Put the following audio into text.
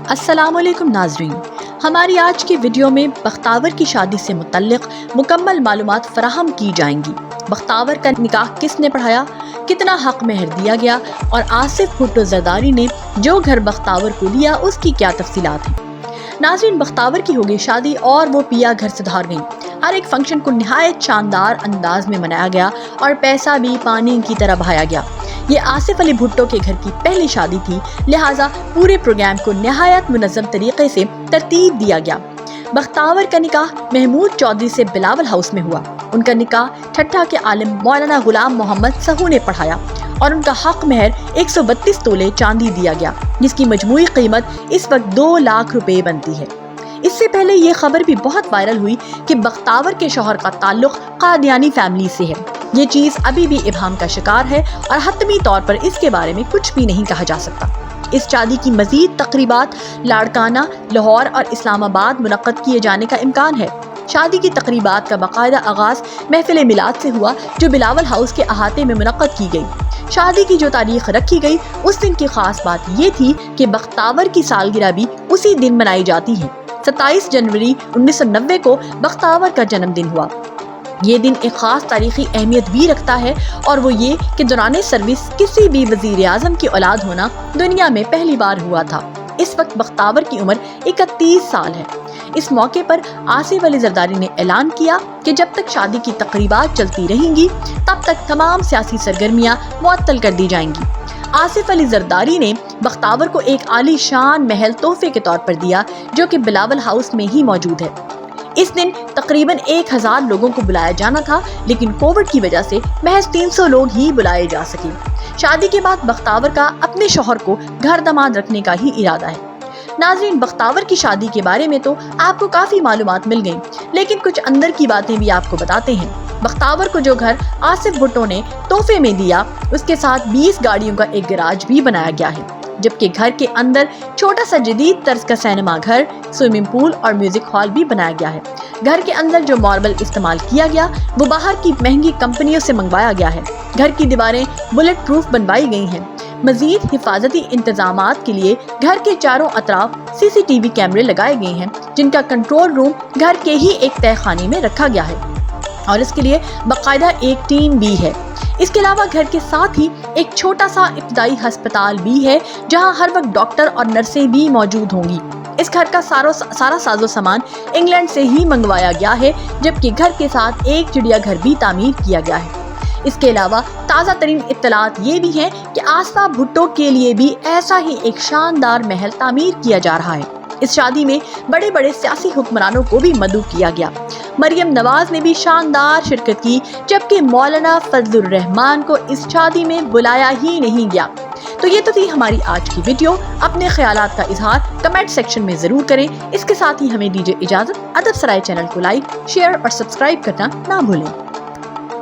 السلام علیکم ناظرین، ہماری آج کی ویڈیو میں بختاور کی شادی سے متعلق مکمل معلومات فراہم کی جائیں گی۔ بختاور کا نکاح کس نے پڑھایا، کتنا حق مہر دیا گیا اور آصف بھٹو زرداری نے جو گھر بختاور کو لیا اس کی کیا تفصیلات ہیں۔ ناظرین، بختاور کی ہو گئی شادی اور وہ پیا گھر سے دھار گئیں۔ ہر ایک فنکشن کو نہایت شاندار انداز میں منایا گیا اور پیسہ بھی پانی کی طرح بہایا گیا۔ یہ آصف علی بھٹو کے گھر کی پہلی شادی تھی، لہٰذا پورے پروگرام کو نہایت منظم طریقے سے ترتیب دیا گیا۔ بختاور کا نکاح محمود چودھری سے بلاول ہاؤس میں ہوا۔ ان کا نکاح ٹھٹھہ کے عالم مولانا غلام محمد سہو نے پڑھایا اور ان کا حق مہر 132 تولے چاندی دیا گیا، جس کی مجموعی قیمت اس وقت 2 لاکھ روپے بنتی ہے۔ اس سے پہلے یہ خبر بھی بہت وائرل ہوئی کہ بختاور کے شوہر کا تعلق قادیانی فیملی سے ہے۔ یہ چیز ابھی بھی ابہام کا شکار ہے اور حتمی طور پر اس کے بارے میں کچھ بھی نہیں کہا جا سکتا۔ اس شادی کی مزید تقریبات لاڑکانہ، لاہور اور اسلام آباد منعقد کیے جانے کا امکان ہے۔ شادی کی تقریبات کا باقاعدہ آغاز محفل میلاد سے ہوا، جو بلاول ہاؤس کے احاطے میں منعقد کی گئی۔ شادی کی جو تاریخ رکھی گئی، اس دن کی خاص بات یہ تھی کہ بختاور کی سالگرہ بھی اسی دن منائی جاتی ہے۔ 27 جنوری 1990 کو بختاور کا جنم دن ہوا۔ یہ دن ایک خاص تاریخی اہمیت بھی رکھتا ہے، اور وہ یہ کہ دوران سروس کسی بھی وزیر اعظم کی اولاد ہونا دنیا میں پہلی بار ہوا تھا۔ اس وقت بختاور کی عمر 31 سال ہے۔ اس موقع پر آصف علی زرداری نے اعلان کیا کہ جب تک شادی کی تقریبات چلتی رہیں گی تب تک تمام سیاسی سرگرمیاں معطل کر دی جائیں گی۔ آصف علی زرداری نے بختاور کو ایک عالی شان محل تحفے کے طور پر دیا، جو کہ بلاول ہاؤس میں ہی موجود ہے۔ اس دن تقریباً 1000 لوگوں کو بلایا جانا تھا، لیکن کووڈ کی وجہ سے محض 300 لوگ ہی بلائے جا سکے۔ شادی کے بعد بختاور کا اپنے شوہر کو گھر داماد رکھنے کا ہی ارادہ ہے۔ ناظرین، بختاور کی شادی کے بارے میں تو آپ کو کافی معلومات مل گئیں، لیکن کچھ اندر کی باتیں بھی آپ کو بتاتے ہیں۔ بختاور کو جو گھر آصف بھٹو نے تحفے میں دیا، اس کے ساتھ 20 گاڑیوں کا ایک گراج بھی بنایا گیا ہے، جبکہ گھر کے اندر چھوٹا سا جدید طرز کا سینما گھر، سوئمنگ پول اور میوزک ہال بھی بنایا گیا ہے۔ گھر کے اندر جو ماربل استعمال کیا گیا وہ باہر کی مہنگی کمپنیوں سے منگوایا گیا ہے۔ گھر کی دیواریں بلٹ پروف بنوائی گئی ہیں۔ مزید حفاظتی انتظامات کے لیے گھر کے چاروں اطراف CCTV کیمرے لگائے گئے ہیں، جن کا کنٹرول روم گھر کے ہی ایک تہہ خانے میں رکھا گیا ہے، اور اس کے لیے باقاعدہ ایک ٹیم بھی ہے۔ اس کے علاوہ گھر کے ساتھ ہی ایک چھوٹا سا ابتدائی ہسپتال بھی ہے، جہاں ہر وقت ڈاکٹر اور نرسیں بھی موجود ہوں گی۔ اس گھر کا سارا ساز و سامان انگلینڈ سے ہی منگوایا گیا ہے، جبکہ گھر کے ساتھ ایک چڑیا گھر بھی تعمیر کیا گیا ہے۔ اس کے علاوہ تازہ ترین اطلاعات یہ بھی ہیں کہ آصف بھٹو کے لیے بھی ایسا ہی ایک شاندار محل تعمیر کیا جا رہا ہے۔ اس شادی میں بڑے بڑے سیاسی حکمرانوں کو بھی مدعو کیا گیا۔ مریم نواز نے بھی شاندار شرکت کی، جبکہ مولانا فضل الرحمان کو اس شادی میں بلایا ہی نہیں گیا۔ تو یہ تو تھی ہماری آج کی ویڈیو۔ اپنے خیالات کا اظہار کمنٹ سیکشن میں ضرور کریں۔ اس کے ساتھ ہی ہمیں دیجیے اجازت۔ ادب سرائے چینل کو لائک، شیئر اور سبسکرائب کرنا نہ بھولیں۔